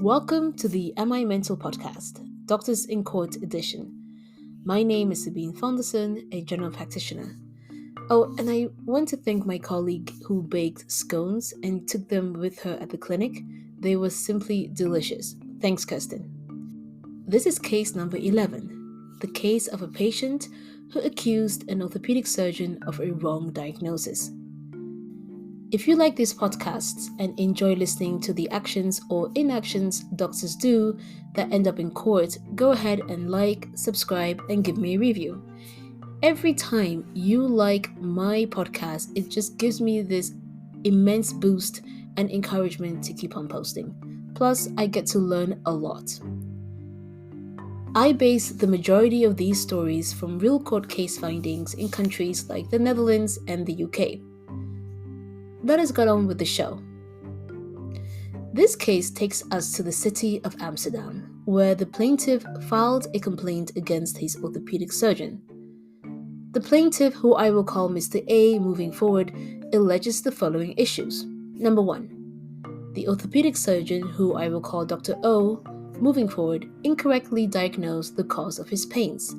Welcome to the Am I Mental podcast, Doctors in Court edition. My name is Sabine Fonderson, a general practitioner. Oh, and I want to thank my colleague who baked scones and took them with her at the clinic. They were simply delicious. Thanks, Kirsten. This is case number 11, the case of a patient who accused an orthopedic surgeon of a wrong diagnosis. If you like these podcasts and enjoy listening to the actions or inactions doctors do that end up in court, go ahead and like, subscribe, and give me a review. Every time you like my podcast, it just gives me this immense boost and encouragement to keep on posting. Plus, I get to learn a lot. I base the majority of these stories from real court case findings in countries like the Netherlands and the UK. Let us get on with the show. This case takes us to the city of Amsterdam, where the plaintiff filed a complaint against his orthopedic surgeon. The plaintiff, who I will call Mr. A moving forward, alleges the following issues. Number 1. The orthopedic surgeon, who I will call Dr. O, moving forward, incorrectly diagnosed the cause of his pains.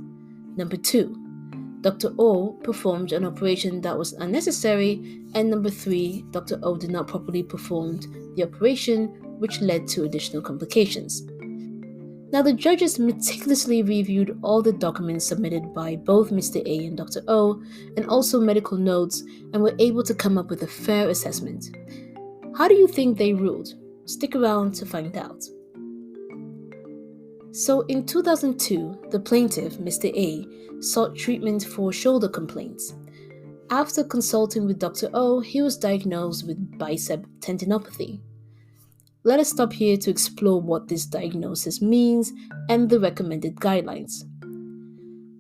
Number 2. Dr. O performed an operation that was unnecessary, and number 3, Dr. O did not properly perform the operation, which led to additional complications. Now, the judges meticulously reviewed all the documents submitted by both Mr. A and Dr. O, and also medical notes, and were able to come up with a fair assessment. How do you think they ruled? Stick around to find out. So in 2002, the plaintiff, Mr. A, sought treatment for shoulder complaints. After consulting with Dr. O, he was diagnosed with bicep tendinopathy. Let us stop here to explore what this diagnosis means and the recommended guidelines.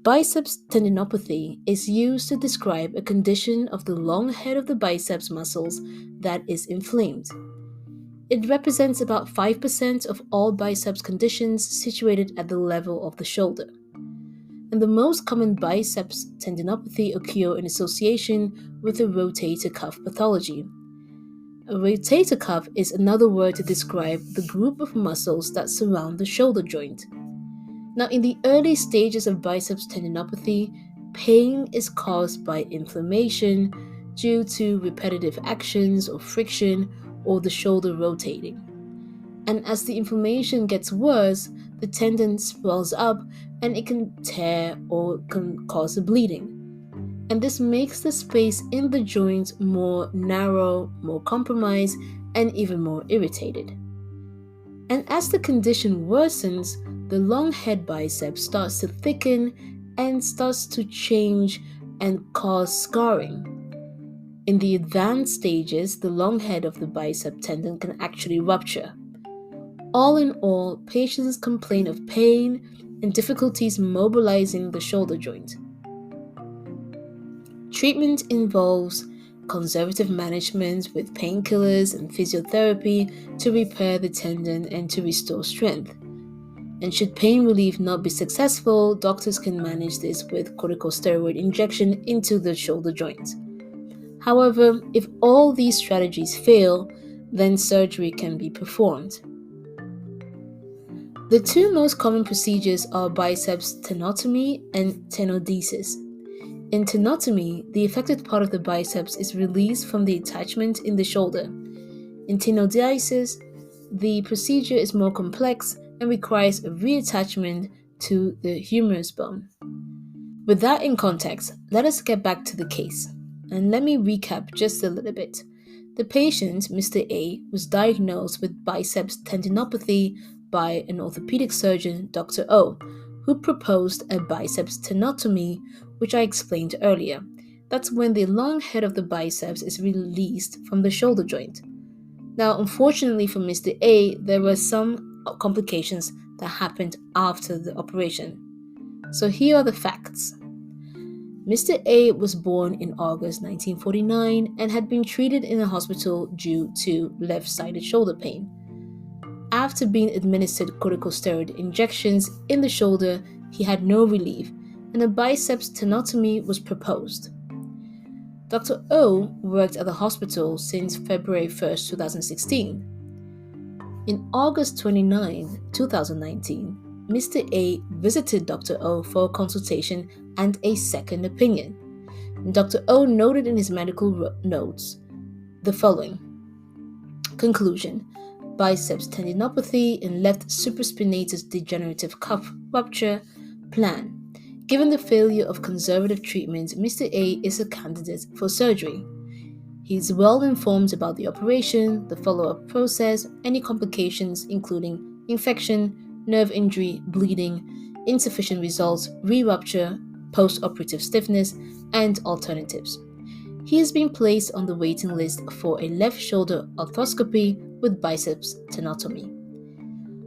Biceps tendinopathy is used to describe a condition of the long head of the biceps muscles that is inflamed. It represents about 5% of all biceps conditions situated at the level of the shoulder. And the most common biceps tendinopathy occur in association with a rotator cuff pathology. A rotator cuff is another word to describe the group of muscles that surround the shoulder joint. Now, in the early stages of biceps tendinopathy, pain is caused by inflammation due to repetitive actions or friction or the shoulder rotating. And as the inflammation gets worse, the tendon swells up and it can tear or can cause a bleeding. And this makes the space in the joint more narrow, more compromised, and even more irritated. And as the condition worsens, the long head bicep starts to thicken and starts to change and cause scarring. In the advanced stages, the long head of the bicep tendon can actually rupture. All in all, patients complain of pain and difficulties mobilizing the shoulder joint. Treatment involves conservative management with painkillers and physiotherapy to repair the tendon and to restore strength. And should pain relief not be successful, doctors can manage this with corticosteroid injection into the shoulder joint. However, if all these strategies fail, then surgery can be performed. The two most common procedures are biceps tenotomy and tenodesis. In tenotomy, the affected part of the biceps is released from the attachment in the shoulder. In tenodesis, the procedure is more complex and requires a reattachment to the humerus bone. With that in context, let us get back to the case. And let me recap just a little bit. The patient, Mr. A, was diagnosed with biceps tendinopathy by an orthopedic surgeon, Dr. O, who proposed a biceps tenotomy, which I explained earlier. That's when the long head of the biceps is released from the shoulder joint. Now, unfortunately for Mr. A, there were some complications that happened after the operation. So here are the facts. Mr. A was born in August 1949 and had been treated in a hospital due to left-sided shoulder pain. After being administered corticosteroid injections in the shoulder, he had no relief, and a biceps tenotomy was proposed. Dr. O worked at the hospital since February 1st, 2016. In August 29, 2019, Mr. A visited Dr. O for a consultation and a second opinion. Dr. O noted in his medical notes the following: conclusion: biceps tendinopathy and left supraspinatus degenerative cuff rupture. Plan: given the failure of conservative treatment, Mr. A is a candidate for surgery. He is well informed about the operation, the follow-up process, any complications including infection, nerve injury, bleeding, insufficient results, re-rupture, post-operative stiffness, and alternatives. He has been placed on the waiting list for a left shoulder arthroscopy with biceps tenotomy.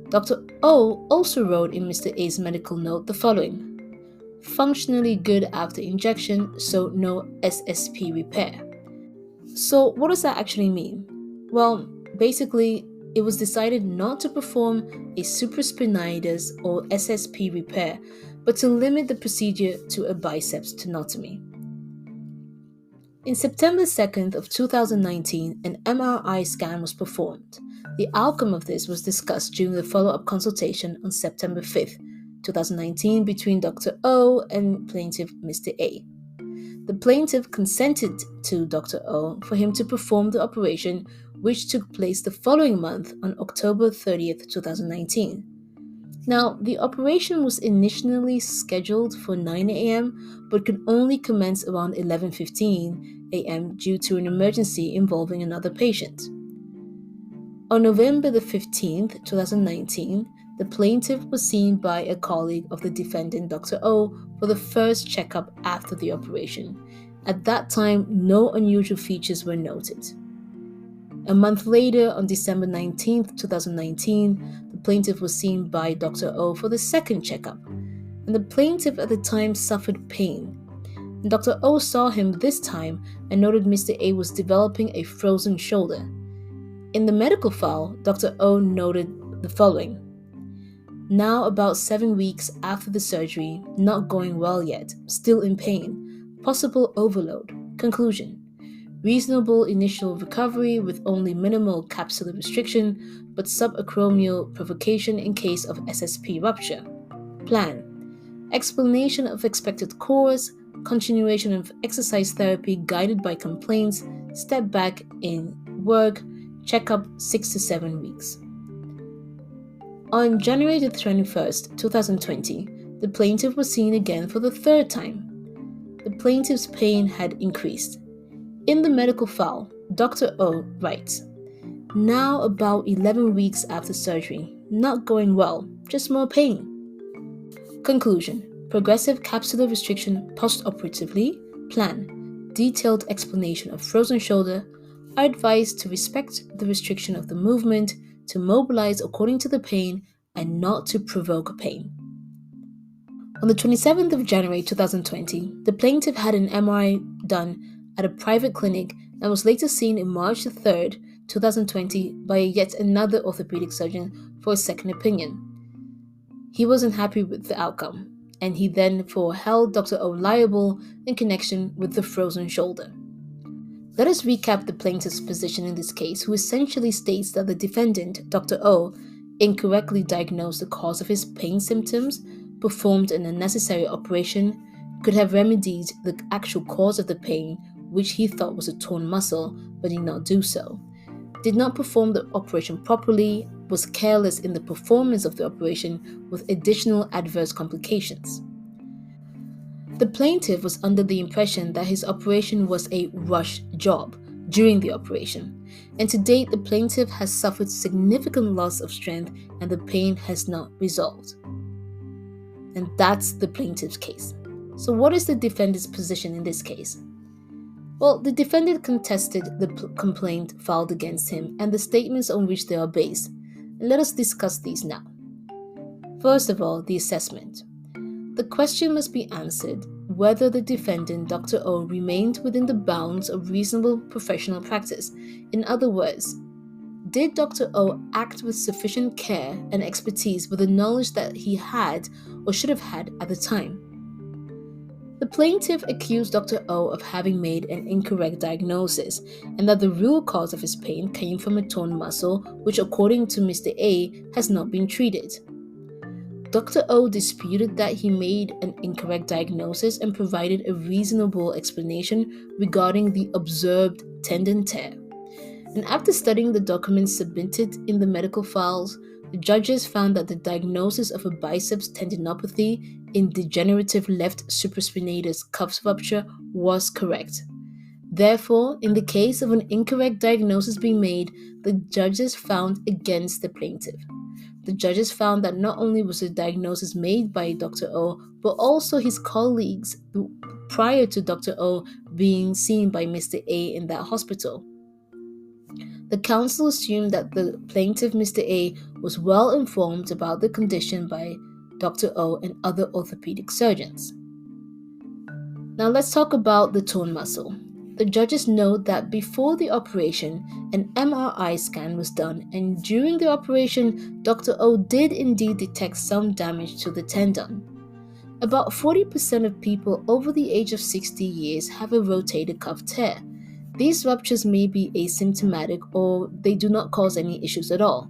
Dr. O also wrote in Mr. A's medical note the following: functionally good after injection, so no SSP repair. So, what does that actually mean? Well, basically, it was decided not to perform a supraspinatus or SSP repair, but to limit the procedure to a biceps tenotomy. In September 2nd of 2019, an MRI scan was performed. The outcome of this was discussed during the follow-up consultation on September 5th, 2019 between Dr. O and plaintiff Mr. A. The plaintiff consented to Dr. O for him to perform the operation, which took place the following month on October 30th, 2019. Now, the operation was initially scheduled for 9 a.m. but could only commence around 11:15 a.m. due to an emergency involving another patient. On November the 15th, 2019, the plaintiff was seen by a colleague of the defendant, Dr. O, for the first checkup after the operation. At that time, no unusual features were noted. A month later, on December 19th, 2019, the plaintiff was seen by Dr. O for the second checkup, and the plaintiff at the time suffered pain. And Dr. O saw him this time and noted Mr. A was developing a frozen shoulder. In the medical file, Dr. O noted the following: now about 7 weeks after the surgery, not going well yet, still in pain, possible overload. Conclusion: reasonable initial recovery with only minimal capsular restriction, but subacromial provocation in case of SSP rupture. Plan: explanation of expected course, continuation of exercise therapy guided by complaints, step back in work, checkup 6 to 7 weeks. On January 21st, 2020, the plaintiff was seen again for the third time. The plaintiff's pain had increased. In the medical file, Dr. O writes, now about 11 weeks after surgery, not going well, just more pain. Conclusion: progressive capsular restriction post-operatively. Plan: detailed explanation of frozen shoulder. Are advised to respect the restriction of the movement, to mobilize according to the pain, and not to provoke pain. On the 27th of January 2020, the plaintiff had an MRI done at a private clinic and was later seen in March 3rd, 2020 by yet another orthopedic surgeon for a second opinion. He wasn't happy with the outcome, and he therefore held Dr. O liable in connection with the frozen shoulder. Let us recap the plaintiff's position in this case, who essentially states that the defendant, Dr. O, incorrectly diagnosed the cause of his pain symptoms, performed an unnecessary operation, could have remedied the actual cause of the pain, which he thought was a torn muscle, but did not do so, did not perform the operation properly, was careless in the performance of the operation with additional adverse complications. The plaintiff was under the impression that his operation was a rush job during the operation, and to date the plaintiff has suffered significant loss of strength and the pain has not resolved. And that's the plaintiff's case. So what is the defendant's position in this case? Well, the defendant contested the complaint filed against him and the statements on which they are based. And let us discuss these now. First of all, the assessment. The question must be answered whether the defendant, Dr. O, remained within the bounds of reasonable professional practice. In other words, did Dr. O act with sufficient care and expertise with the knowledge that he had or should have had at the time? The plaintiff accused Dr. O of having made an incorrect diagnosis and that the real cause of his pain came from a torn muscle, which, according to Mr. A, has not been treated. Dr. O disputed that he made an incorrect diagnosis and provided a reasonable explanation regarding the observed tendon tear. And after studying the documents submitted in the medical files, the judges found that the diagnosis of a biceps tendinopathy in degenerative left supraspinatus cuff rupture was correct. Therefore, in the case of an incorrect diagnosis being made, the judges found against the plaintiff. The judges found that not only was the diagnosis made by Dr. O, but also his colleagues prior to Dr. O being seen by Mr. A in that hospital. The counsel assumed that the plaintiff, Mr. A, was well informed about the condition by Dr. O and other orthopedic surgeons. Now let's talk about the torn muscle. The judges note that before the operation, an MRI scan was done, and during the operation, Dr. O did indeed detect some damage to the tendon. About 40% of people over the age of 60 years have a rotator cuff tear. These ruptures may be asymptomatic or they do not cause any issues at all.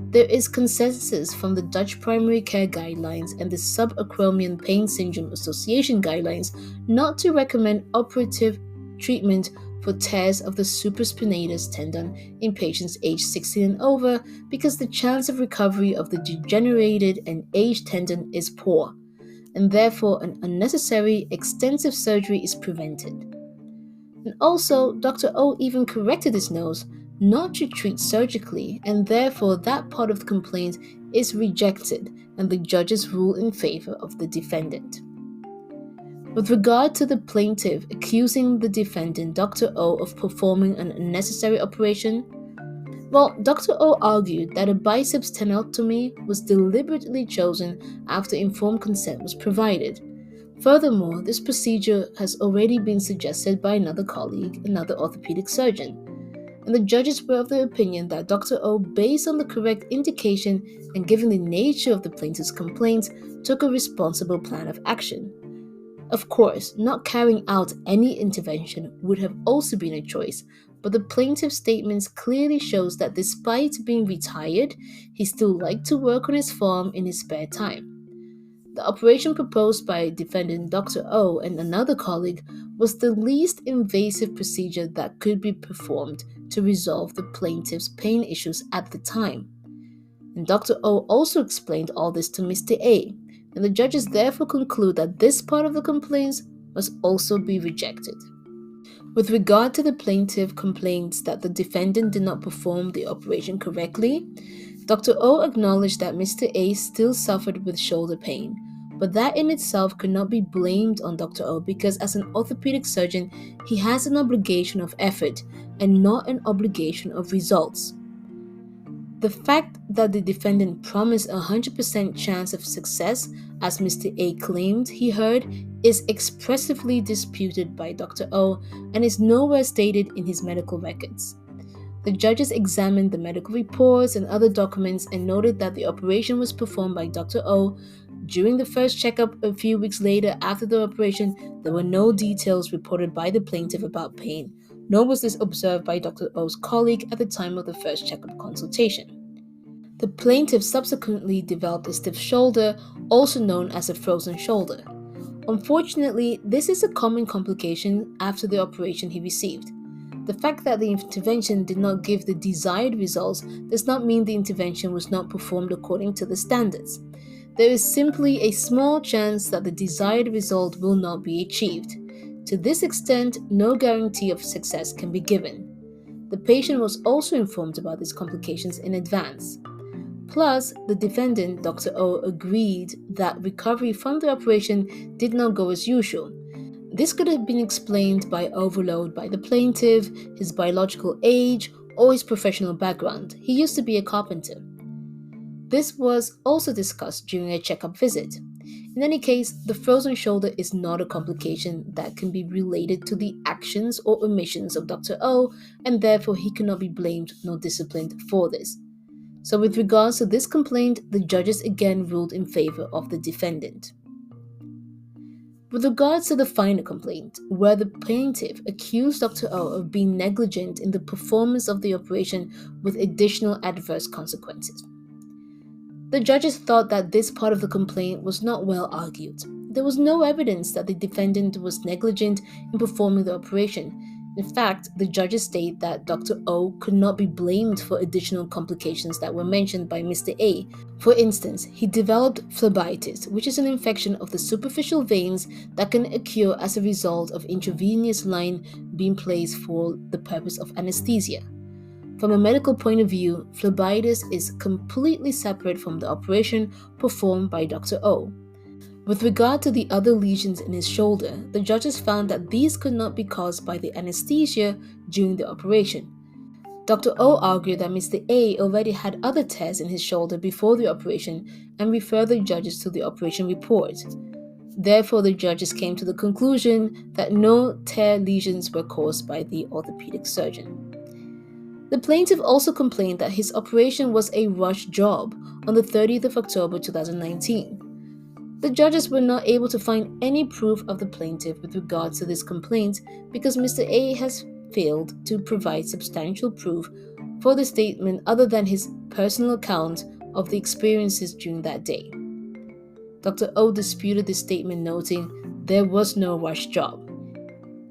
There is consensus from the Dutch Primary Care Guidelines and the Subacromion Pain Syndrome Association Guidelines not to recommend operative treatment for tears of the supraspinatus tendon in patients aged 60 and over because the chance of recovery of the degenerated and aged tendon is poor, and therefore an unnecessary extensive surgery is prevented. And also, Dr. O even corrected his nose not to treat surgically, and therefore that part of the complaint is rejected and the judges rule in favor of the defendant. With regard to the plaintiff accusing the defendant, Dr. O, of performing an unnecessary operation, well, Dr. O argued that a biceps tenotomy was deliberately chosen after informed consent was provided. Furthermore, this procedure has already been suggested by another colleague, another orthopedic surgeon, and the judges were of the opinion that Dr. O, based on the correct indication and given the nature of the plaintiff's complaints, took a responsible plan of action. Of course, not carrying out any intervention would have also been a choice, but the plaintiff's statements clearly shows that despite being retired, he still liked to work on his farm in his spare time. The operation proposed by defendant Dr. O and another colleague was the least invasive procedure that could be performed to resolve the plaintiff's pain issues at the time. And Dr. O also explained all this to Mr. A, and the judges therefore conclude that this part of the complaints must also be rejected. With regard to the plaintiff complaints that the defendant did not perform the operation correctly, Dr. O acknowledged that Mr. A still suffered with shoulder pain, but that in itself could not be blamed on Dr. O because as an orthopedic surgeon, he has an obligation of effort and not an obligation of results. The fact that the defendant promised a 100% chance of success, as Mr. A claimed he heard, is expressively disputed by Dr. O and is nowhere stated in his medical records. The judges examined the medical reports and other documents and noted that the operation was performed by Dr. O. During the first checkup a few weeks later after the operation, there were no details reported by the plaintiff about pain, nor was this observed by Dr. O's colleague at the time of the first checkup consultation. The plaintiff subsequently developed a stiff shoulder, also known as a frozen shoulder. Unfortunately, this is a common complication after the operation he received. The fact that the intervention did not give the desired results does not mean the intervention was not performed according to the standards. There is simply a small chance that the desired result will not be achieved. To this extent, no guarantee of success can be given. The patient was also informed about these complications in advance. Plus, the defendant, Dr. O, agreed that recovery from the operation did not go as usual. This could have been explained by overload by the plaintiff, his biological age, or his professional background. He used to be a carpenter. This was also discussed during a checkup visit. In any case, the frozen shoulder is not a complication that can be related to the actions or omissions of Dr. O, and therefore he cannot be blamed nor disciplined for this. So with regards to this complaint, the judges again ruled in favor of the defendant. With regards to the final complaint, where the plaintiff accused Dr. O of being negligent in the performance of the operation with additional adverse consequences, the judges thought that this part of the complaint was not well argued. There was no evidence that the defendant was negligent in performing the operation. In fact, the judges state that Dr. O could not be blamed for additional complications that were mentioned by Mr. A. For instance, he developed phlebitis, which is an infection of the superficial veins that can occur as a result of intravenous line being placed for the purpose of anesthesia. From a medical point of view, phlebitis is completely separate from the operation performed by Dr. O. With regard to the other lesions in his shoulder, the judges found that these could not be caused by the anesthesia during the operation. Dr. O argued that Mr. A already had other tears in his shoulder before the operation and referred the judges to the operation report. Therefore, the judges came to the conclusion that no tear lesions were caused by the orthopedic surgeon. The plaintiff also complained that his operation was a rush job on the 30th of October 2019. The judges were not able to find any proof of the plaintiff with regards to this complaint because Mr. A has failed to provide substantial proof for the statement other than his personal account of the experiences during that day. Dr. O disputed this statement, noting, "There was no rush job.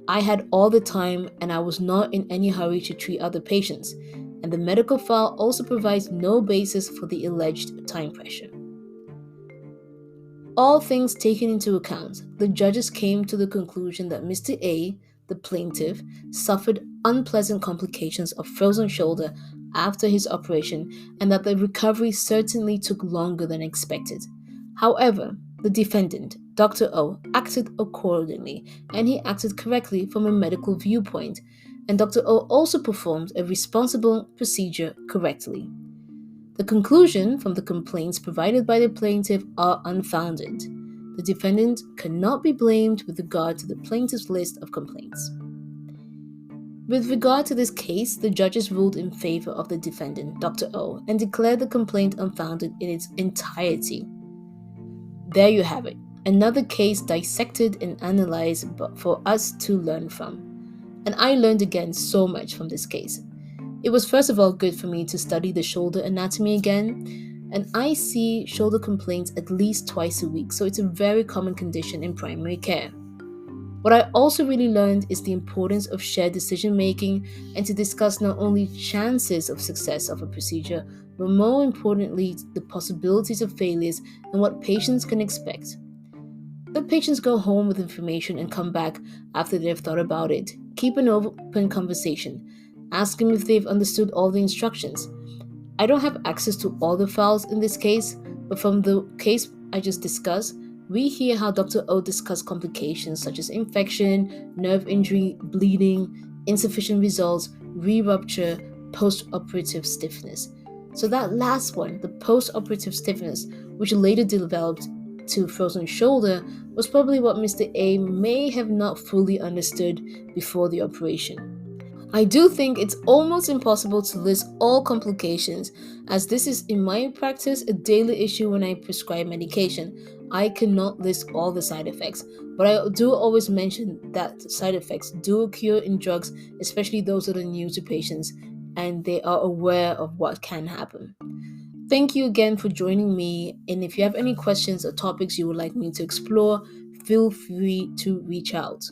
I had all the time and I was not in any hurry to treat other patients, and the medical file also provides no basis for the alleged time pressure." All things taken into account, the judges came to the conclusion that Mr. A, the plaintiff, suffered unpleasant complications of frozen shoulder after his operation and that the recovery certainly took longer than expected. However, the defendant, Dr. O, acted accordingly and he acted correctly from a medical viewpoint, and Dr. O also performed a responsible procedure correctly. The conclusion from the complaints provided by the plaintiff are unfounded. The defendant cannot be blamed with regard to the plaintiff's list of complaints. With regard to this case, the judges ruled in favor of the defendant, Dr. O, and declared the complaint unfounded in its entirety. There you have it, another case dissected and analyzed for us to learn from. And I learned again so much from this case. It was first of all good for me to study the shoulder anatomy again, and I see shoulder complaints at least twice a week, so it's a very common condition in primary care. What I also really learned is the importance of shared decision making and to discuss not only chances of success of a procedure, but more importantly, the possibilities of failures and what patients can expect. Let patients go home with information and come back after they've thought about it. Keep an open conversation. Ask them if they've understood all the instructions. I don't have access to all the files in this case, but from the case I just discussed, we hear how Dr. O discussed complications such as infection, nerve injury, bleeding, insufficient results, re-rupture, post-operative stiffness. So that last one, the post-operative stiffness, which later developed to frozen shoulder, was probably what Mr. A may have not fully understood before the operation. I do think it's almost impossible to list all complications, as this is, in my practice, a daily issue when I prescribe medication. I cannot list all the side effects, but I do always mention that side effects do occur in drugs, especially those that are new to patients, and they are aware of what can happen. Thank you again for joining me, and if you have any questions or topics you would like me to explore, feel free to reach out.